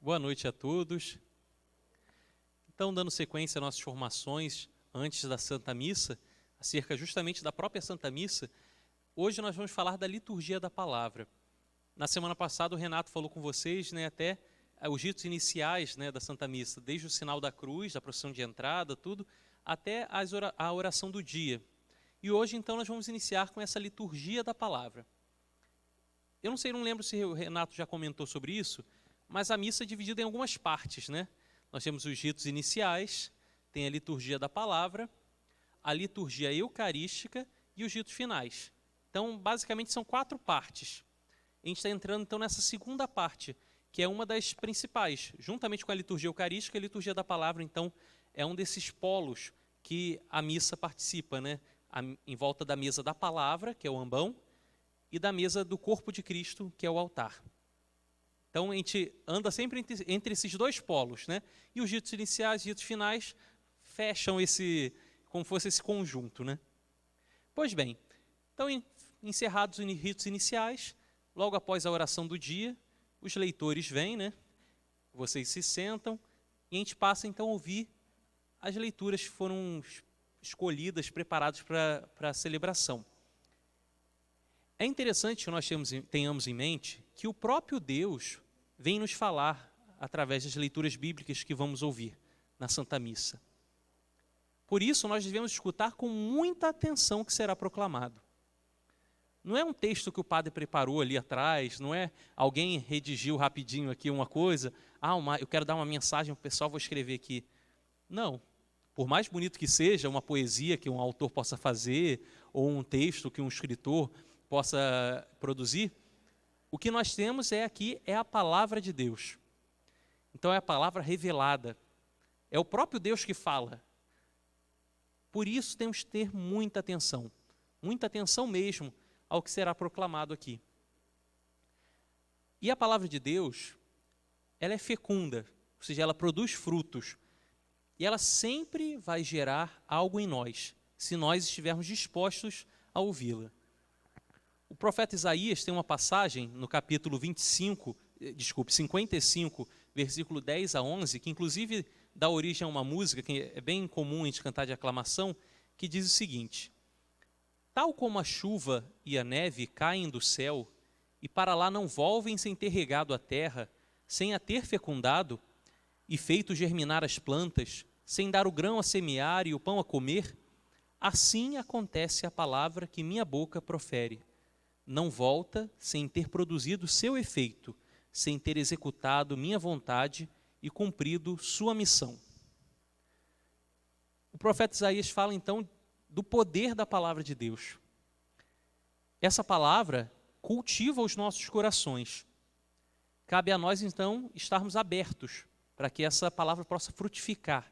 Boa noite a todos. Então, dando sequência às nossas formações antes da Santa Missa, acerca justamente da própria Santa Missa, hoje nós vamos falar da liturgia da palavra. Na semana passada o Renato falou com vocês, até os ritos iniciais, da Santa Missa, desde o sinal da cruz, a procissão de entrada, tudo, até a oração do dia. E hoje, então, nós vamos iniciar com essa liturgia da palavra. Eu não lembro se o Renato já comentou sobre isso, mas a missa é dividida em algumas partes, Nós temos os ritos iniciais, tem a liturgia da palavra, a liturgia eucarística e os ritos finais. Então, basicamente, são 4 partes. A gente está entrando, então, nessa segunda parte, que é uma das principais. Juntamente com a liturgia eucarística, a liturgia da palavra, então, é um desses polos que a missa participa, em volta da mesa da palavra, que é o ambão, e da mesa do corpo de Cristo, que é o altar. Então, a gente anda sempre entre esses 2 polos, E os ritos iniciais e ritos finais fecham como fosse esse conjunto, Pois bem, então, encerrados os ritos iniciais, logo após a oração do dia, os leitores vêm, Vocês se sentam e a gente passa, então, a ouvir as leituras que foram escolhidas, preparadas para a celebração. É interessante que nós tenhamos em mente que o próprio Deus vem nos falar através das leituras bíblicas que vamos ouvir na Santa Missa. Por isso, nós devemos escutar com muita atenção o que será proclamado. Não é um texto que o padre preparou ali atrás, não é alguém redigiu rapidinho aqui uma coisa, eu quero dar uma mensagem para o pessoal, vou escrever aqui. Não. Por mais bonito que seja, uma poesia que um autor possa fazer, ou um texto que um escritor possa produzir, o que nós temos aqui é a palavra de Deus. Então é a palavra revelada. É o próprio Deus que fala. Por isso temos que ter muita atenção mesmo ao que será proclamado aqui. E a palavra de Deus, ela é fecunda, ou seja, ela produz frutos. E ela sempre vai gerar algo em nós, se nós estivermos dispostos a ouvi-la. O profeta Isaías tem uma passagem no capítulo 55, versículo 10 a 11, que inclusive dá origem a uma música que é bem comum a gente cantar de aclamação, que diz o seguinte: tal como a chuva e a neve caem do céu, e para lá não volvem sem ter regado a terra, sem a ter fecundado, e feito germinar as plantas, sem dar o grão a semear e o pão a comer, assim acontece a palavra que minha boca profere. Não volta sem ter produzido seu efeito, sem ter executado minha vontade e cumprido sua missão. O profeta Isaías fala então do poder da palavra de Deus. Essa palavra cultiva os nossos corações. Cabe a nós então estarmos abertos para que essa palavra possa frutificar.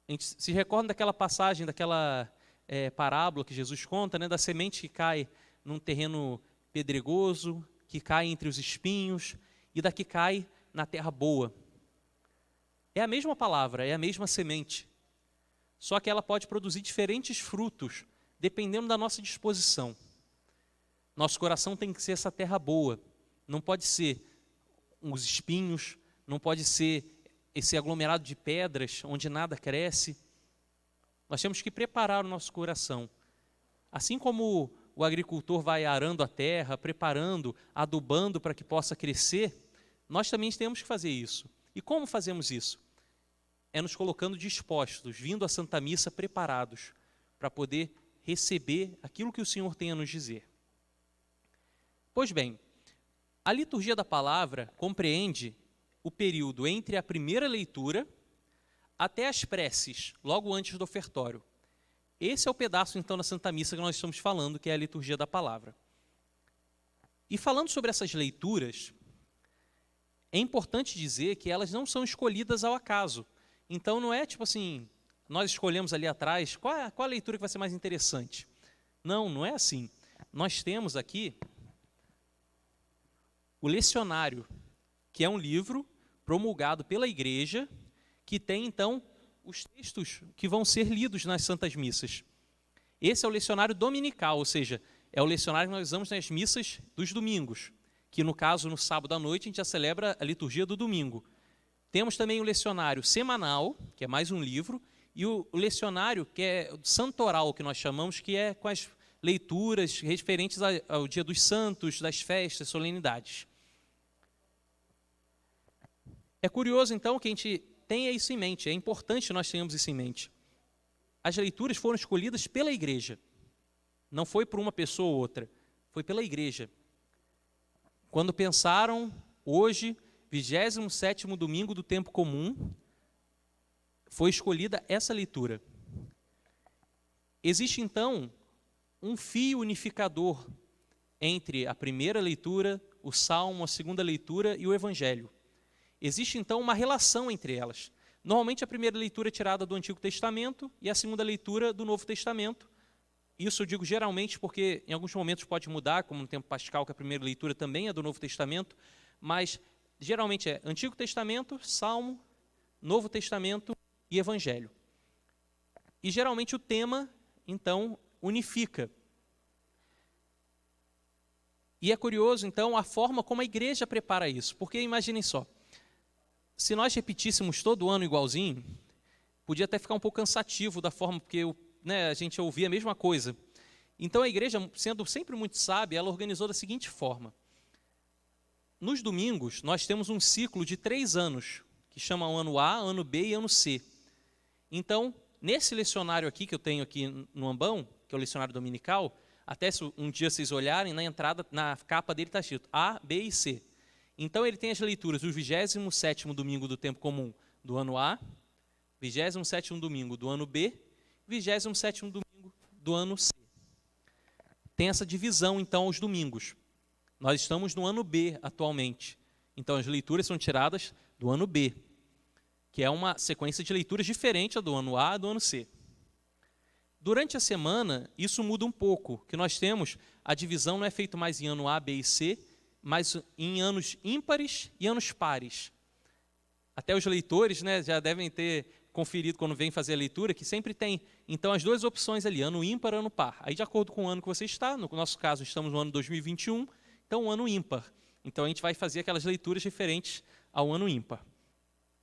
A gente se recorda daquela passagem, daquela parábola que Jesus conta, da semente que cai num terreno pedregoso, que cai entre os espinhos e da que cai na terra boa. É a mesma palavra, é a mesma semente, só que ela pode produzir diferentes frutos, dependendo da nossa disposição. Nosso coração tem que ser essa terra boa, não pode ser os espinhos, não pode ser esse aglomerado de pedras onde nada cresce. Nós temos que preparar o nosso coração. Assim como o agricultor vai arando a terra, preparando, adubando para que possa crescer, nós também temos que fazer isso. E como fazemos isso? É nos colocando dispostos, vindo à Santa Missa preparados, para poder receber aquilo que o Senhor tem a nos dizer. Pois bem, a liturgia da palavra compreende o período entre a primeira leitura até as preces, logo antes do ofertório. Esse é o pedaço, então, da Santa Missa que nós estamos falando, que é a liturgia da palavra. E falando sobre essas leituras, é importante dizer que elas não são escolhidas ao acaso. Então, não é tipo assim, nós escolhemos ali atrás, qual a leitura que vai ser mais interessante? Não é assim. Nós temos aqui o lecionário, que é um livro promulgado pela igreja, que tem, então, os textos que vão ser lidos nas Santas Missas. Esse é o lecionário dominical, ou seja, é o lecionário que nós usamos nas missas dos domingos. que no caso, no sábado à noite, a gente já celebra a liturgia do domingo. Temos também o lecionário semanal, que é mais um livro, e o lecionário, que é o santoral, que nós chamamos, que é com as leituras referentes ao dia dos santos, das festas, solenidades. É curioso, então, que a gente tenha isso em mente, é importante nós tenhamos isso em mente. As leituras foram escolhidas pela igreja, não foi por uma pessoa ou outra, foi pela igreja. Quando pensaram, hoje, 27º domingo do tempo comum, foi escolhida essa leitura. Existe, então, um fio unificador entre a primeira leitura, o Salmo, a segunda leitura e o Evangelho. Existe, então, uma relação entre elas. Normalmente, a primeira leitura é tirada do Antigo Testamento e a segunda leitura do Novo Testamento. Isso eu digo geralmente porque em alguns momentos pode mudar, como no tempo pascal, que a primeira leitura também é do Novo Testamento, mas geralmente é Antigo Testamento, Salmo, Novo Testamento e Evangelho. E geralmente o tema, então, unifica. E é curioso, então, a forma como a igreja prepara isso. Porque imaginem só, se nós repetíssemos todo ano igualzinho, podia até ficar um pouco cansativo da forma, porque a gente ouvia a mesma coisa. Então a igreja, sendo sempre muito sábia, ela organizou da seguinte forma. Nos domingos, nós temos um ciclo de 3 anos, que chama ano A, ano B e ano C. Então, nesse lecionário aqui, que eu tenho aqui no ambão, que é o lecionário dominical, até se um dia vocês olharem, na entrada, na capa dele está escrito A, B e C. Então ele tem as leituras do 27º domingo do tempo comum do ano A, 27º domingo do ano B, 27º domingo do ano C. Tem essa divisão, então, aos domingos. Nós estamos no ano B atualmente. Então as leituras são tiradas do ano B, que é uma sequência de leituras diferente do ano A e do ano C. Durante a semana, isso muda um pouco, que nós temos, a divisão não é feita mais em ano A, B e C, mas em anos ímpares e anos pares. Até os leitores já devem ter conferido quando vem fazer a leitura, que sempre tem, então, as duas opções ali, ano ímpar e ano par. Aí, de acordo com o ano que você está, no nosso caso, estamos no ano 2021, então, o ano ímpar. Então, a gente vai fazer aquelas leituras referentes ao ano ímpar.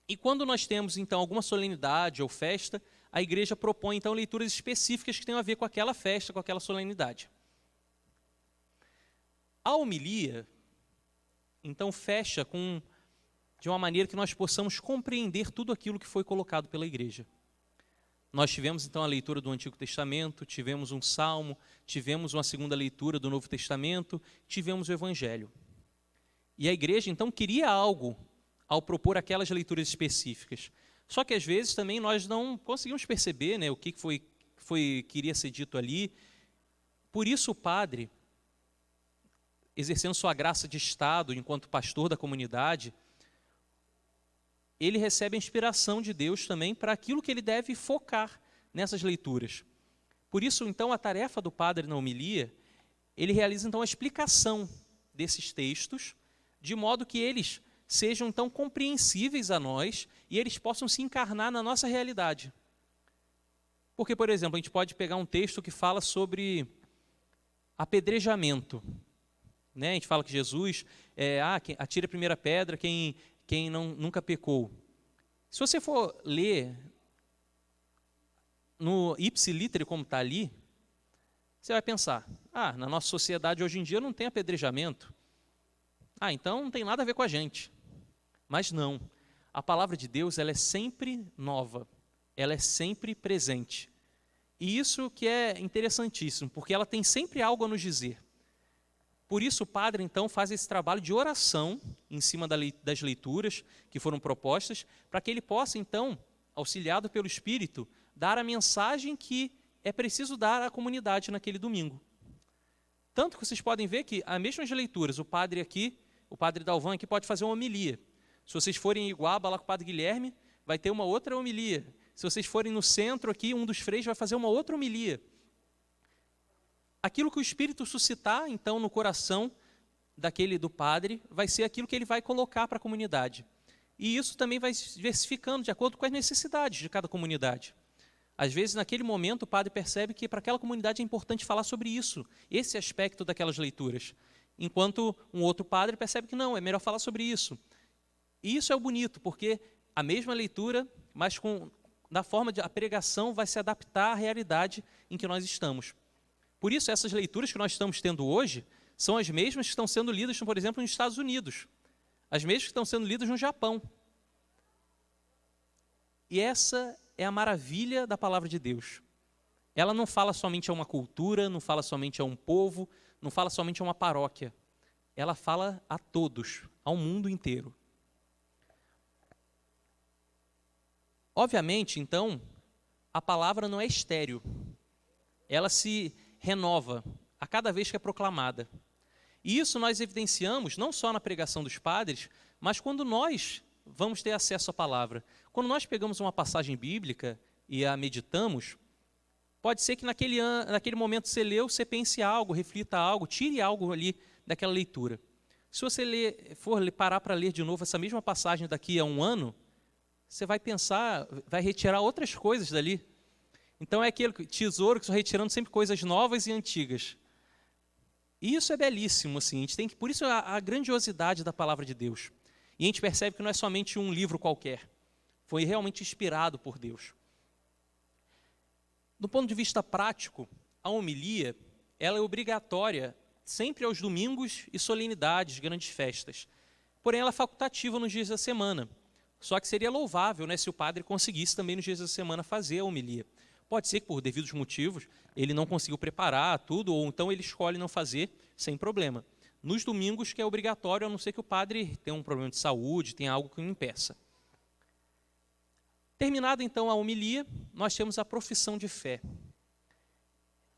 E quando nós temos, então, alguma solenidade ou festa, a igreja propõe, então, leituras específicas que tenham a ver com aquela festa, com aquela solenidade. A homilia, então, fecha de uma maneira que nós possamos compreender tudo aquilo que foi colocado pela igreja. Nós tivemos, então, a leitura do Antigo Testamento, tivemos um Salmo, tivemos uma segunda leitura do Novo Testamento, tivemos o Evangelho. E a igreja, então, queria algo ao propor aquelas leituras específicas. Só que, às vezes, também nós não conseguimos perceber o que queria ser dito ali. Por isso, o padre, exercendo sua graça de Estado enquanto pastor da comunidade, ele recebe a inspiração de Deus também para aquilo que ele deve focar nessas leituras. Por isso, então, a tarefa do padre na homilia, ele realiza, então, a explicação desses textos, de modo que eles sejam, então, compreensíveis a nós e eles possam se encarnar na nossa realidade. Porque, por exemplo, a gente pode pegar um texto que fala sobre apedrejamento. A gente fala que Jesus, atire a primeira pedra quem nunca pecou. Se você for ler no ipsi literi como está ali, você vai pensar, na nossa sociedade hoje em dia não tem apedrejamento. Então não tem nada a ver com a gente. Mas não, a palavra de Deus ela é sempre nova, ela é sempre presente. E isso que é interessantíssimo, porque ela tem sempre algo a nos dizer. Por isso o padre, então, faz esse trabalho de oração em cima das leituras que foram propostas, para que ele possa, então, auxiliado pelo Espírito, dar a mensagem que é preciso dar à comunidade naquele domingo. Tanto que vocês podem ver que as mesmas leituras, o padre Dalvan aqui pode fazer uma homilia. Se vocês forem em Iguaba, lá com o padre Guilherme, vai ter uma outra homilia. Se vocês forem no centro aqui, um dos freios vai fazer uma outra homilia. Aquilo que o Espírito suscitar, então, no coração do padre, vai ser aquilo que ele vai colocar para a comunidade. E isso também vai se diversificando de acordo com as necessidades de cada comunidade. Às vezes, naquele momento, o padre percebe que para aquela comunidade é importante falar sobre isso, esse aspecto daquelas leituras. enquanto um outro padre percebe que não, é melhor falar sobre isso. E isso é o bonito, porque a mesma leitura, mas da forma de a pregação vai se adaptar à realidade em que nós estamos. Por isso, essas leituras que nós estamos tendo hoje são as mesmas que estão sendo lidas, por exemplo, nos Estados Unidos. As mesmas que estão sendo lidas no Japão. E essa é a maravilha da palavra de Deus. Ela não fala somente a uma cultura, não fala somente a um povo, não fala somente a uma paróquia. Ela fala a todos, ao mundo inteiro. Obviamente, então, a palavra não é estéril. Ela se renova a cada vez que é proclamada. E isso nós evidenciamos não só na pregação dos padres, mas quando nós vamos ter acesso à palavra. Quando nós pegamos uma passagem bíblica e a meditamos, pode ser que naquele momento você leu, você pense algo, reflita algo, tire algo ali daquela leitura. Se você for parar para ler de novo essa mesma passagem daqui a um ano, você vai pensar, vai retirar outras coisas dali. Então é aquele tesouro que está retirando sempre coisas novas e antigas. E isso é belíssimo, assim. A gente tem que, por isso a grandiosidade da palavra de Deus. E a gente percebe que não é somente um livro qualquer. Foi realmente inspirado por Deus. Do ponto de vista prático, a homilia, ela é obrigatória sempre aos domingos e solenidades, grandes festas. Porém, ela é facultativa nos dias da semana. Só que seria louvável, né, se o padre conseguisse também nos dias da semana fazer a homilia. Pode ser que por devidos motivos ele não conseguiu preparar tudo, ou então ele escolhe não fazer sem problema. Nos domingos que é obrigatório, a não ser que o padre tenha um problema de saúde, tenha algo que o impeça. Terminada então a homilia, nós temos a profissão de fé.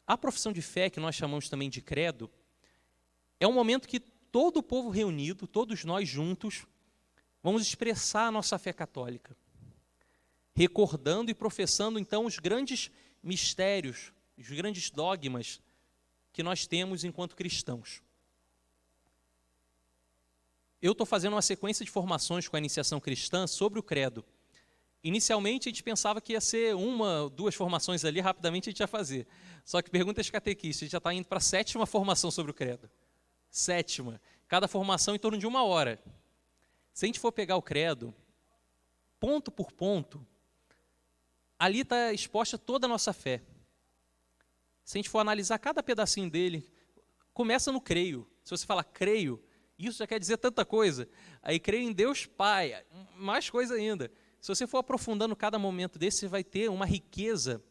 A profissão de fé, que nós chamamos também de credo, é um momento que todo o povo reunido, todos nós juntos, vamos expressar a nossa fé católica, recordando e professando então os grandes mistérios, os grandes dogmas que nós temos enquanto cristãos. Eu estou fazendo uma sequência de formações com a iniciação cristã sobre o credo. Inicialmente a gente pensava que ia ser uma, duas formações ali, rapidamente a gente ia fazer. Só que perguntas catequistas, a gente já está indo para a 7ª formação sobre o credo. 7ª. Cada formação em torno de 1 hora. Se a gente for pegar o credo, ponto por ponto, ali está exposta toda a nossa fé. Se a gente for analisar cada pedacinho dele, começa no creio. Se você falar creio, isso já quer dizer tanta coisa. Aí creio em Deus Pai, mais coisa ainda. Se você for aprofundando cada momento desse, você vai ter uma riqueza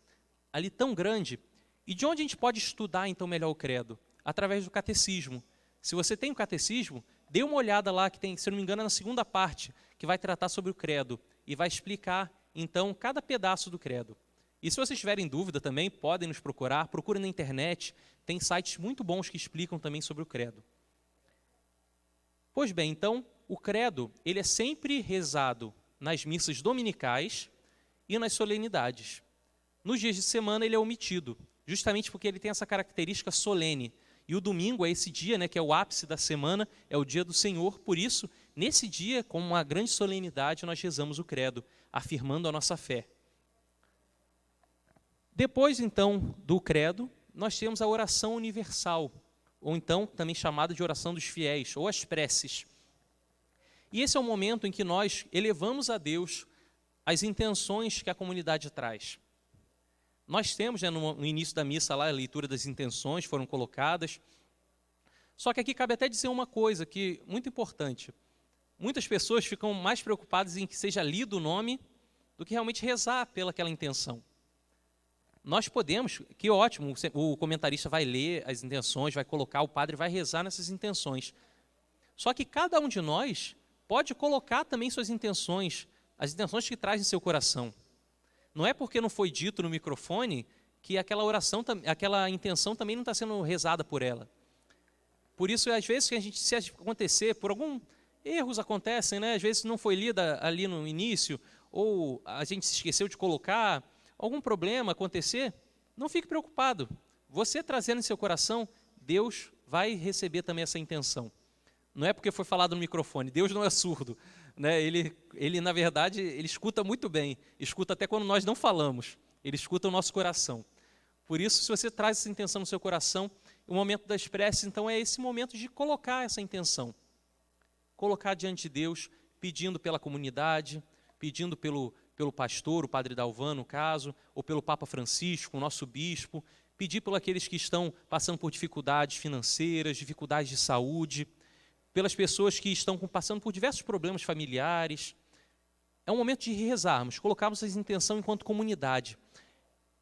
ali tão grande. E de onde a gente pode estudar então melhor o credo? Através do catecismo. Se você tem o catecismo, dê uma olhada lá que tem, se não me engano, é na 2ª parte, que vai tratar sobre o credo e vai explicar então cada pedaço do credo. E se vocês tiverem dúvida também, podem nos procurar, procurem na internet, tem sites muito bons que explicam também sobre o credo. Pois bem, então, o credo, ele é sempre rezado nas missas dominicais e nas solenidades. Nos dias de semana ele é omitido, justamente porque ele tem essa característica solene. E o domingo é esse dia, né, que é o ápice da semana, é o dia do Senhor. Por isso, nesse dia, com uma grande solenidade, nós rezamos o credo, afirmando a nossa fé. Depois, então, do credo, nós temos a oração universal, ou então também chamada de oração dos fiéis, ou as preces. E esse é o momento em que nós elevamos a Deus as intenções que a comunidade traz. Nós temos, né, no início da missa lá, a leitura das intenções foram colocadas. Só que aqui cabe até dizer uma coisa que muito importante. Muitas pessoas ficam mais preocupadas em que seja lido o nome do que realmente rezar pelaquela intenção. Nós podemos, que ótimo, o comentarista vai ler as intenções, vai colocar, o padre vai rezar nessas intenções. Só que cada um de nós pode colocar também suas intenções, as intenções que traz em seu coração. Não é porque não foi dito no microfone que aquela oração, aquela intenção também não está sendo rezada por ela. Por isso, às vezes, se acontecer, por algum erros acontecem, né? Às vezes não foi lida ali no início, ou a gente se esqueceu de colocar, algum problema acontecer, não fique preocupado. Você trazendo em seu coração, Deus vai receber também essa intenção. Não é porque foi falado no microfone, Deus não é surdo, né? Ele, na verdade, ele escuta muito bem, escuta até quando nós não falamos, ele escuta o nosso coração. Por isso, se você traz essa intenção no seu coração, O momento das preces, então, é esse momento de colocar essa intenção. Colocar diante de Deus, pedindo pela comunidade, pedindo pelo pastor, o padre Dalvan, no caso, ou pelo Papa Francisco, o nosso bispo, pedir por aqueles que estão passando por dificuldades financeiras, dificuldades de saúde, pelas pessoas que estão passando por diversos problemas familiares. É um momento de rezarmos, colocarmos essa intenção enquanto comunidade.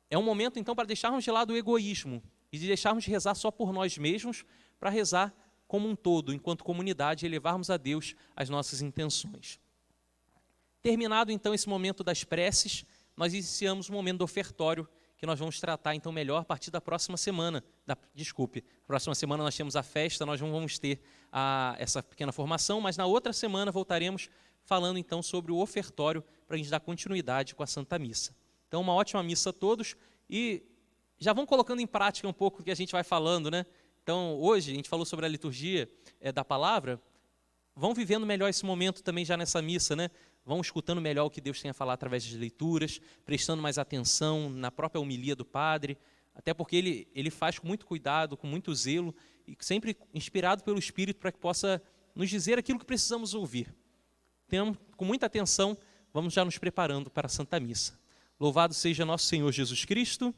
É um momento, então, para deixarmos de lado o egoísmo e de deixarmos de rezar só por nós mesmos, para rezar como um todo, enquanto comunidade, e levarmos a Deus as nossas intenções. Terminado, então, esse momento das preces, nós iniciamos o momento do ofertório, que nós vamos tratar, então, melhor a partir da próxima semana. Próxima semana nós temos a festa, nós não vamos ter essa pequena formação, mas na outra semana voltaremos falando, então, sobre o ofertório, para a gente dar continuidade com a Santa Missa. Então, uma ótima missa a todos, e já vão colocando em prática um pouco o que a gente vai falando, né? Então, hoje, a gente falou sobre a liturgia da palavra, vão vivendo melhor esse momento também já nessa missa, né? Vão escutando melhor o que Deus tem a falar através das leituras, prestando mais atenção na própria homilia do padre, até porque ele faz com muito cuidado, com muito zelo, e sempre inspirado pelo Espírito para que possa nos dizer aquilo que precisamos ouvir. Então, com muita atenção, vamos já nos preparando para a Santa Missa. Louvado seja nosso Senhor Jesus Cristo.